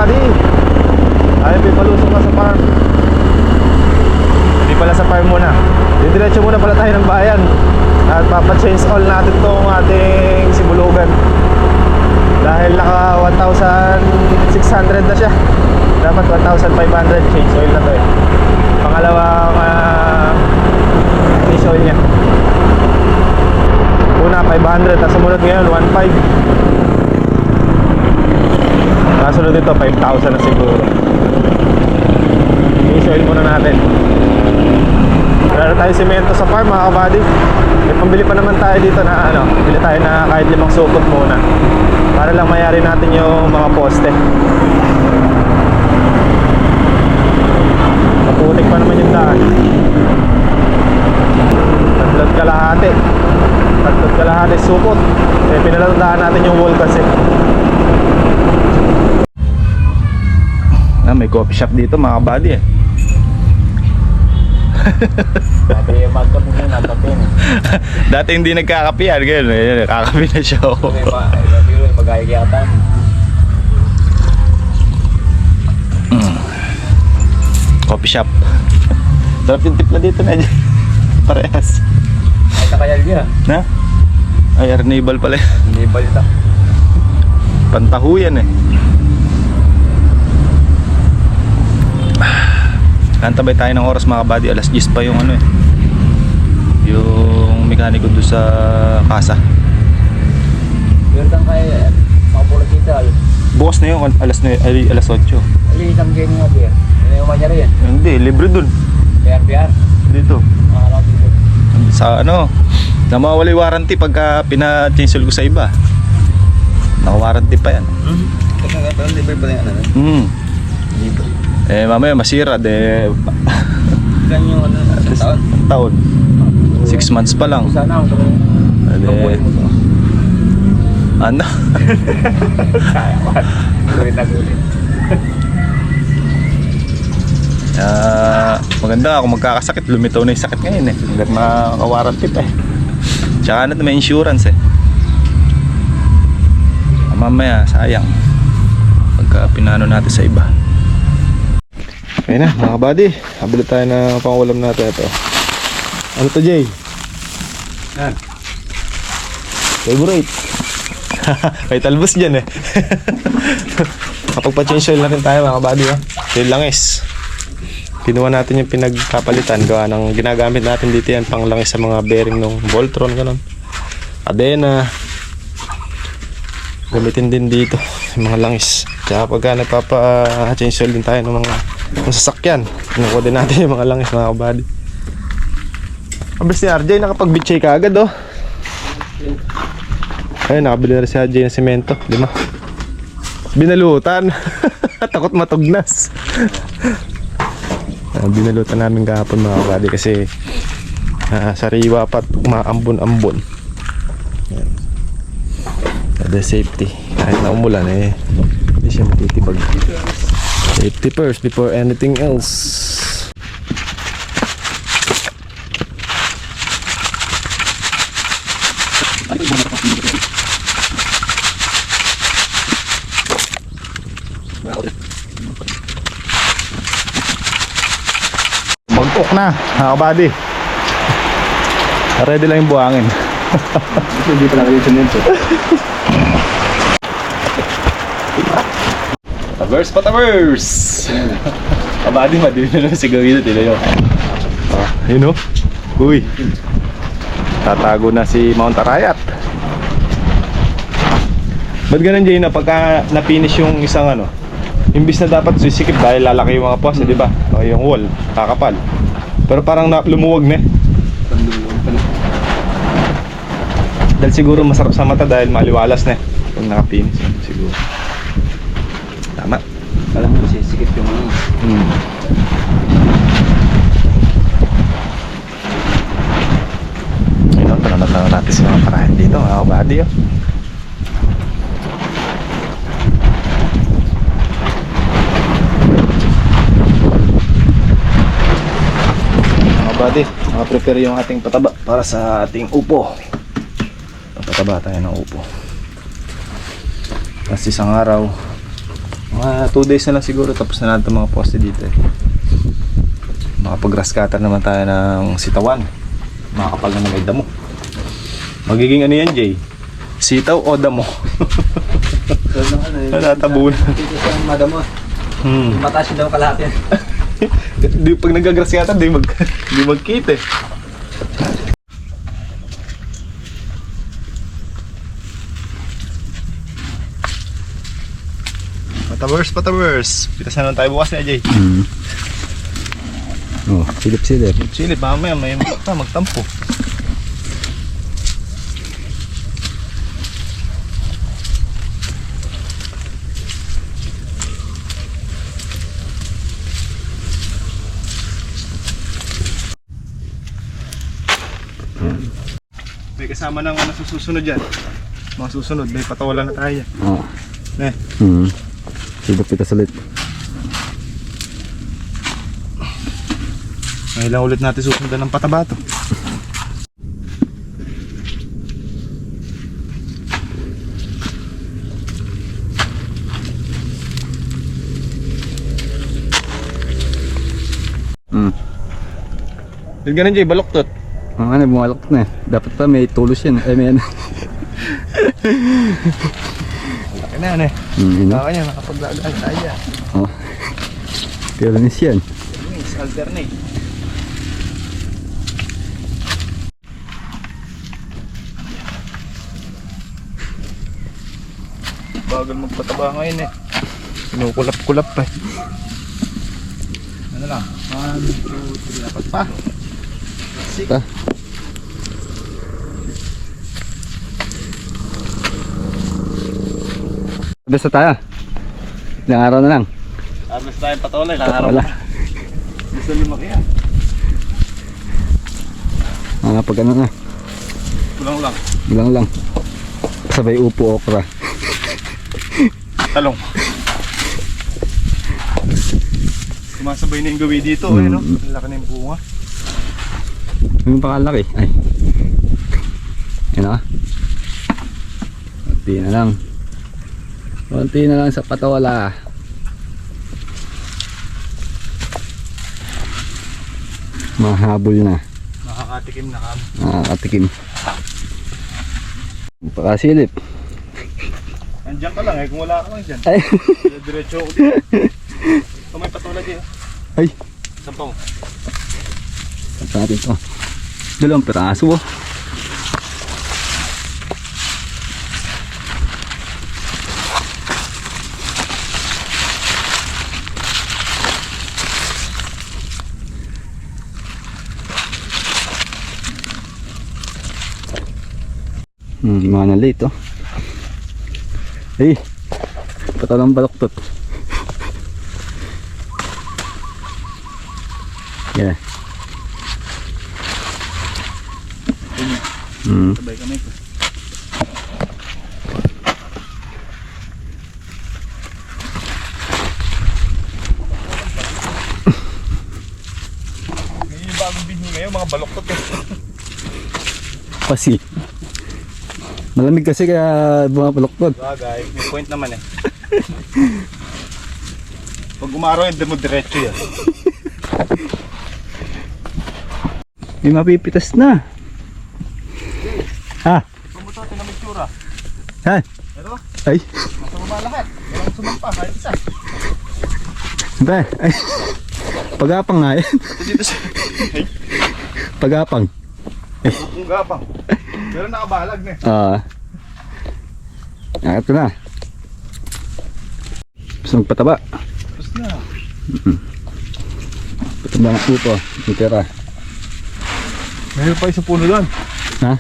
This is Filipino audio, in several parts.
buddy. Ay, pipalusong ka sa farm. Hindi pala sa farm muna. Didiretso muna pala tayo ng bayan. At papa-change all natin tong ating sibulugan. Dahil naka 1,600 na siya. Dapat 1,500 change oil na to eh. Pangalawang change oil niya. Una 500, tapos sumunod ngayon 1,500. Kasunod dito 5,000 na siguro. Change oil muna natin. Wala tayo semento sa farm mga kabady. May pambili pa naman tayo dito na ano, bili tayo na kahit 5 supot muna para lang mayari natin yung mga poste. Maputik pa naman yung daan. Tatlot kalahati supot. Eh, pinalatandaan natin yung wall kasi. May coffee shop dito mga kabady eh. Dati magkape na nagkape. Dati hindi nagkakape yan, gano'n. Nakakape na siya. Magayagatan. Coffee shop. Sarap yung tip na dito na dyan. Parehas. Ay, kakayal niya. Na? Ay, Arnibal pala. Hindi balita. Pantahu yan eh. Kantabay tayo ng oras mga kabady. Alas 10 pa yung ano eh, yung mekaniko doon sa kasa. Yun lang kaya makapulat dito. Bukas na yun, alas 8. Alisang game nga beer. Ano yung manyari yan? Hindi, libre dun. PR. Dito Makakalaw dito. sa ano, na mawala yung warranty pagka pina-chainsaw ko sa iba. Naka-warranty pa yan. Pero libre pa rin ano. Libre. Eh mamaya masira de. Ilan yung ano, isang taon? Taon. 6 months pa lang. Sana ako Ade. Ano? Gulit. Maganda kung magkakasakit, lumitaw na yung sakit ngayon eh. Hanggat makaka-warranty pa eh. Tsaka ano, may insurance eh. Mamaya sayang pagka pinano natin sa iba. Okay na mga kabady, habili tayo na pangulam natin ito. Ano to, Jay? Yan. Favorite. Kay talbos dyan eh. Kapag pa-change oil na rin tayo mga kabady ha. Yung langis. Kinuha natin yung pinagpapalitan. Gawa ng ginagamit natin dito yan pang langis sa mga bearing ng Voltron ganun. Cadena. Gamitin din dito yung mga langis. Kaya pagka nagpapa-change oil din tayo ng mga sasakyan, kinuha din natin yung mga langis mga kabady. Abis ni RJ nakapag-bitchay ka agad oh. Ayun, nakabili na rin si RJ ng semento, 5. Binalutan. Takot matugnas. Binalutan namin kahapon mga kabady kasi sariwa pa at maambon-ambon. The safety, kahit na umulan eh hindi siya matitibag. Safety first before anything else. Mag-ok na mga kabady. Ready lang yung buhangin. Hindi pala kayo semento. Patavers! Kabady, madili na lang sigaw yun. Yun o. Uy. Tatago na si Mount Arayat. Ba't ganun, Jay, na pagka na-finish yung isang ano, imbis na dapat sisikip dahil lalaki yung mga poste, di ba? O yung wall, kakapal. Pero parang lumuwag na eh. Dahil siguro masarap sa mata dahil maliwalas na eh. Pag naka-finish siguro. Tama. Alam mo, sisikip yung ano. Ayun, tanong natin sa mga parahin dito, mga kabady oh. Mga kabady, naka-prepare yung ating pataba para sa ating upo. Pataba tayo ng upo. Kasi isang araw Mga 2 days na lang siguro tapos na natin mga poste dito eh. Makapag-grass cutter naman tayo ng sitawan. Makakapal na may damo. Magiging ano yan, Jay? Sitaw o damo? Natabo na. Dito siya ang madamo. Mataas daw kalahati yan. Pag nag-grass cutter, di magkita eh. Patavers. Pitas na lang tayo bukas na, Jay. Oh, silip-silip. Silip, mamaya may magtampo. May kasama ng ano susunod dyan. Mga susunod, may patawalan na tayo. Oh. Eh. Silip-pitas ulit. Ngayon lang ulit natin susundan ng pataba to. Yung ganun, Jay, baloktot. Ang ano, bumalok na eh. Dapat pa may tulos yan. Ay, may ano. Laki na yan eh. Yun na. Baka niya, nakapaglagaan tayo. Oh. Kailanis yan. Yes, alternate. Bagal magpataba ngayon eh. Kinukulap-kulap pa eh. Ano lang? 1, 2, 3, dapat pa. Pa. Basta tayo. Ilang araw na lang. Abis tayong patuloy, kakaraw. Wala. Gusto lumaki yan. Mga pag ano na. Kulang lang. Bilang lang. Sabay upo okra. Talong. Sumasabay na yung gawi dito, eh, no? Ang laki na yung bunga. Yung pakalaki. Ay. Yan o. Konti na lang. Konti na lang sa patawala. Mahabol na. Nakakatikim na kami. Nakakatikim. Pakasilip. Andiyan ka lang eh, kung wala ka lang dyan. Ay. Diretso ako dito. Ito may patulad eh. Ay. Sampung. Saan natin ito? Dalawang piraso oh. Mga na late oh. Ay, patalang baloktot. Yeah. Sabay kami ito. Yung bagong binhi ngayon, mga baloktot eh. Pasi. Malamig kasi kaya bumapaloktot. Bagay, may point naman eh. Pag umaraw yun, mo diretso yan. May mapipitas na. Ha? Pumunta natin na may tsura. Ha? Pero, Ay. nasa baba lahat. Walang sumampa, kahit isa. Ba? Ay. Pagapang nga yan. Ito dito sa... Ay, Pagapang. kung gapang. Pero nakabalag na eh. Ito na. Gusto magpataba. Tapos na. Pataba ng puto. Itira. Mayroon pa isang puno doon. Ha?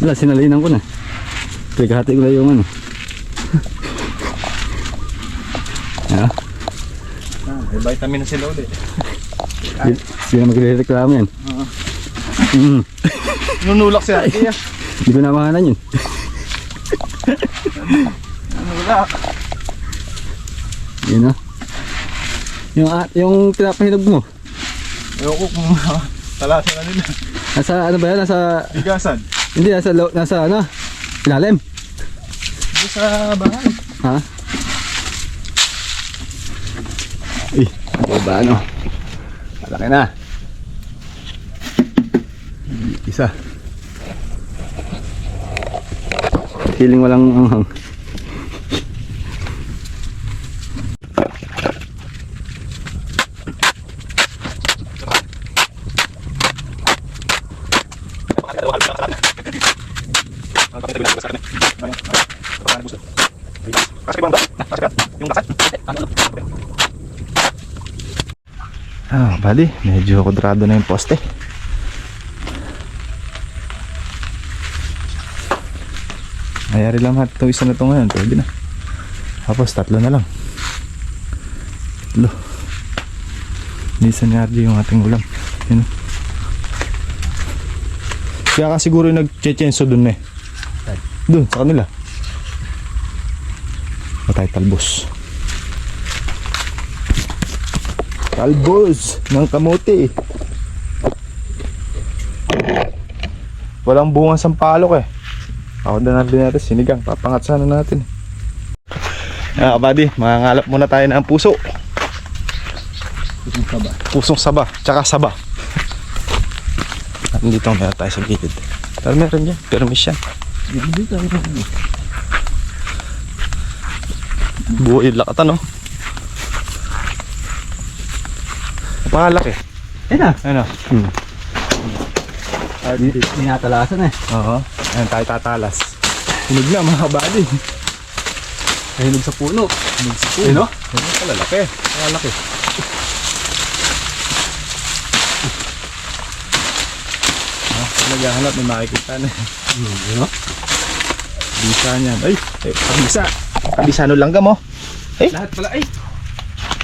Wala, sinalinan ko na. Pagkahati ko na yung ano. Ha? May vitamin na sila ulit. Hindi na magre-reklamo yan. Nunulak siya. Kaya. Hindi ko namahanan yun. Nunulak. Yun o. Yung pinapahinog mo. Ewan ko kung talasa na nila. Nasa ano ba yan? Nasa... Bigasan. Hindi, nasa ano? Ilalim. Dito sa bahay. Ha? Eh, diba ano? Malaki na. Isa. Feeling walang anghang. Ah, buddy, medyo kudrado na yung poste. Ayari lang lahat ito, isa na ito ngayon, pwede na. Tapos tatlo na lang. Tatlo. Nisan yardi yung ating ulam. Yun. Kaya ka siguro yung nag-chenso dun eh. Dun, sa kanila. Patay talbos. Talbos ng kamote. Walang bunga sampalok eh. Ako na natin natin sinigang. Papangat sana natin. Buddy, mangangalap muna tayo ng puso. Pusong saba. Pusong saba, tsaka saba. At dito meron tayo sa gilid. Pero meron yan, permis yan. Dito tayo. Buo yung lakatan, no? Pangalak eh. Ayun na. Ano? Ninatalasan eh. Oo. Ayan tayo tatalas. Hinog na mga buddy. Nahinog sa puno. Hinog sa Ayun no? Hinog ka lalaki. Lalaki. Naghahanap, may makikita na. Ayun no? Kabisa niyan. Ay, kabisa. Kabisa no lang ka mo. Lahat pala ay.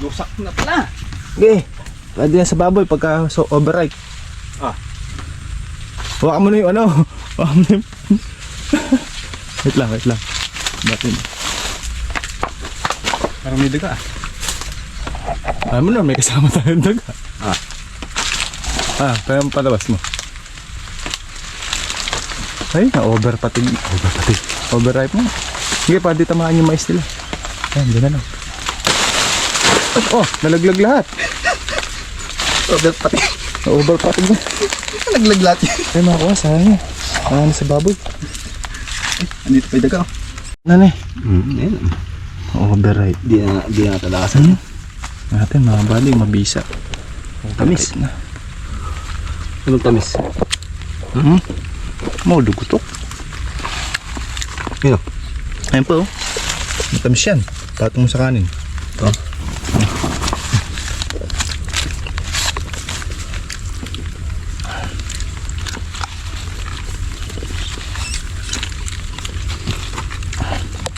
Lusak na pala. Okay. Pwede yan sa baboy pagka so overripe. Ah. Hawakan mo na yung ano. Hawakan mo na yung... wait lang. Batin. Parang may daga ah. Alam mo na, may kasama tayong daga. Ah. Kaya palabas mo. Ay, na-overpatig. Overripe mo. Sige, pwede tamaan yung mais nila. Ayan, dyan na lang. Oh, nalaglag lahat. Overpatig na. Nalaglag lahat yun. Ay, makakuha, sayang. Ano sa baboy? Andito pa yung daga oh. Ano eh? Ayun. Overripe. Di na natalasan. Natin, mga bali, mabisa. Tamis. Na. Anong tamis? Mau dugo to. Yun oh. Ayan po, oh. Matamis yan. Patong mo sa kanin. Ito.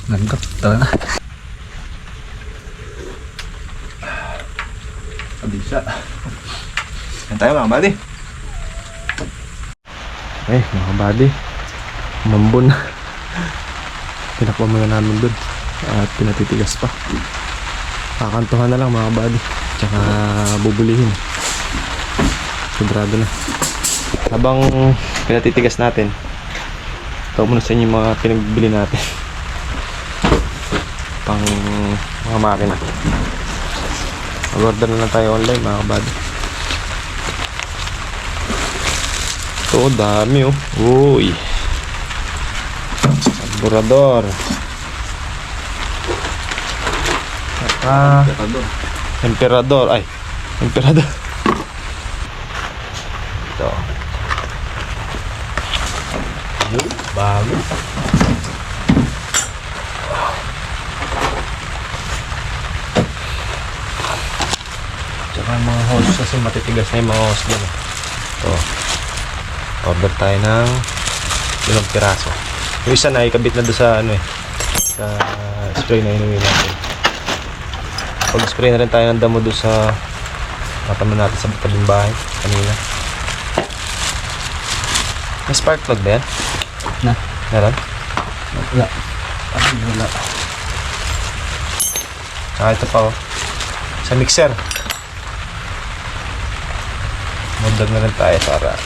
Langgap. Tara na. Kabisa. Yan tayo mga buddy. Mga buddy. Mambon na. Pinakwa muna namin dun. At pinatitigas pa. Kakantuhan na lang mga buddy. Tsaka bubulihin. Sobrado na. Habang pinatitigas natin, ito muna sa inyo yung mga pinagbili natin. Pang mga makina. Mag-order na lang tayo online mga kabady. Ito, dami oh. Uy. Carburador. Emperador. Ay, emperador. Ito. Bago. Tsaka mga hose kasi matitigas na yung mga hose dyan. Ito. Order tayo ng 5 piraso. Yung isa na ikabit na doon sa ano eh. Sa spray na inuwi natin. Pag-spray na rin tayo ng damo doon sa napaman natin sa tabing bahay kanina. May spark plug ba yan? Na? Meron? Wala. Wala. Ito pa oh. Sa mixer. Magdag na rin tayo para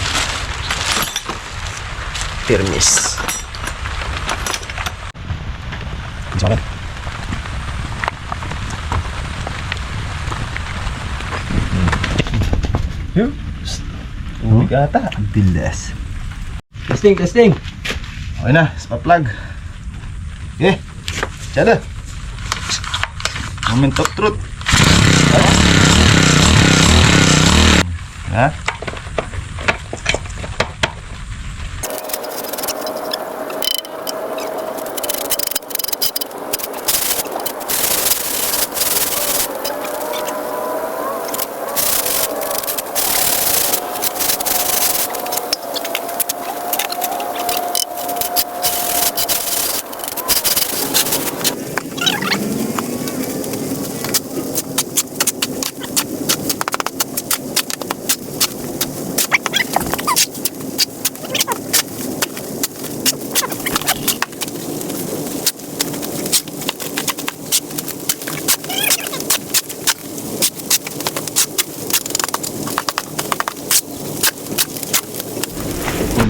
firmis. Sorry. Umig ata. Bilas. Testing, testing. Okay na, spark plug. Okay. Tsada. Moment of truth. Ha?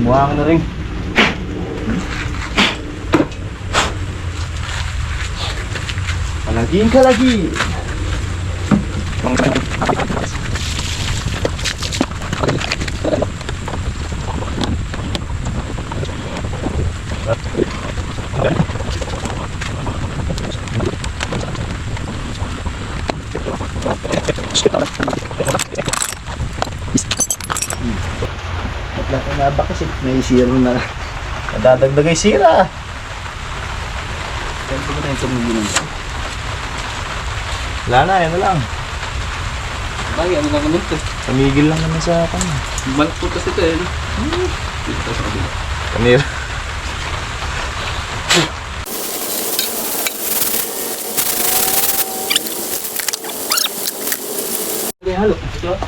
Buwang na rin. Palaging kalagi. Nga ba kasi may zero na. Nadadagdag ay sira. Kaya ko na yung tumigil. Wala na, yan na lang. Bagay, ano naman ito? Tumigil lang naman sa kanya. Malpot kasi ito eh. Dito sa kabila. Kanir. Okay, halo. Ito.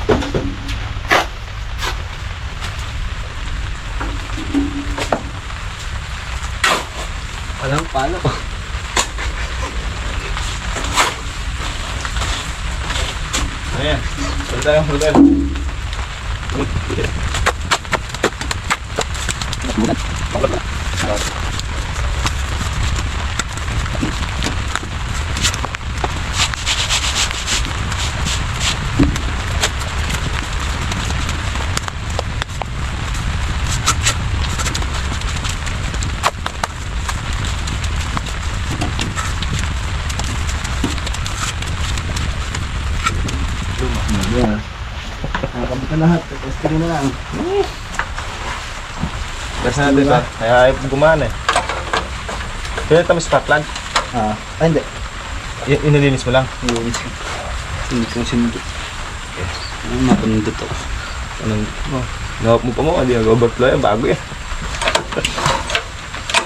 Walang palo. Ayan. Pwede tayong hotel. Yeah. Nakakabit na lahat. Testing na lang. Gas na natin ito. Kaya ayaw gumana eh. Kaya ito may spark plug. Hindi. Inilinis mo lang. Yung sindot. Ano mapundot ako. Anong, nawap mo pa mo, hindi nag-overflow yan, bago yan.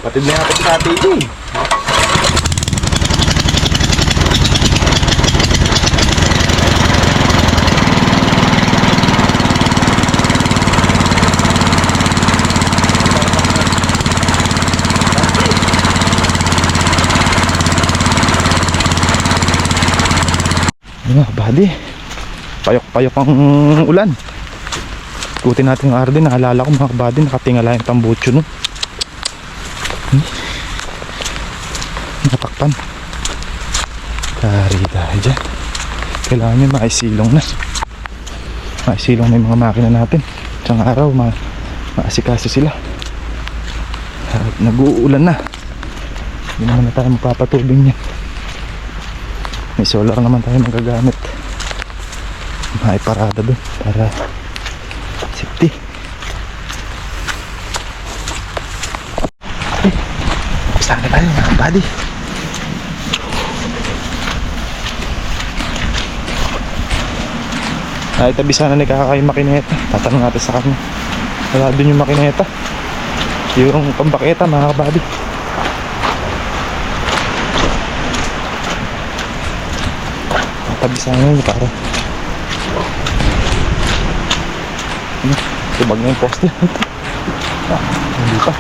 Patid na natin sa atin ito eh. Mga kabady, payok-payok ang ulan. Ikutin natin yung arde. Naalala ko mga kabady, nakatingala yung tambucho nun. Natakpan. Kari dahil dyan. Kailangan nyo maisilong na. Maisilong na yung mga makina natin. Isang araw maasikaso sila. At nag-uulan na. Hindi naman na tayo magpapatubing yan. May solar naman tayo magagamit. May parada doon para safety. Okay. Umpisa na tayo mga buddy. Itabi sana ni Kakay yung makineta. Tatanong natin sa kanya. Wala doon yung makineta. Yung pambaketa mga kabady. Tabi sana yun para tubag na yung poste. Hindi pa.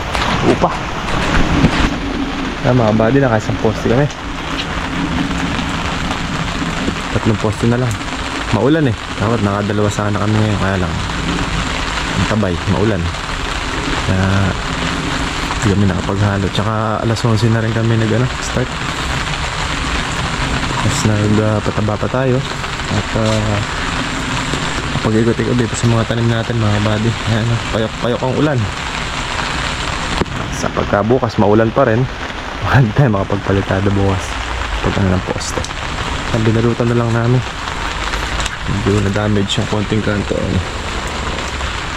Upa. Mga buddy, nakaisang poste kami. 3 poste na lang. Maulan eh. Dapat nakadalawa sana kami ngayon. Kaya lang ang tabay, maulan. Kaya hindi kami nakapaghalo. Tsaka alas 11 na rin kami start. Tapos nagpataba pa tayo. At Pag-ikot-ikot dito sa mga tanim natin mga buddy. Ayan, payok-payok ang ulan. Sa pagkabukas maulan pa rin, hindi tayo makapagpalitada bukas pag ano ng poste. Ang binarutan na lang namin, medyo na damage yung konting kanto.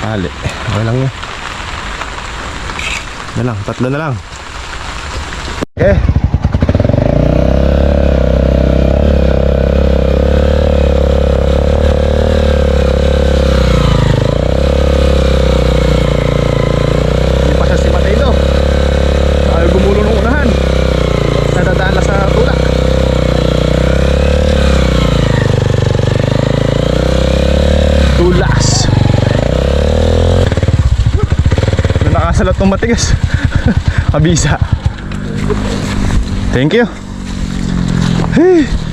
Ali, okay lang yun. Na lang, tatlo na lang. Okay. Gumulo ng unahan, nadadaan na sa tulak. Tulas na nakasalat ng matigas. Kabisa. Thank you. Hey.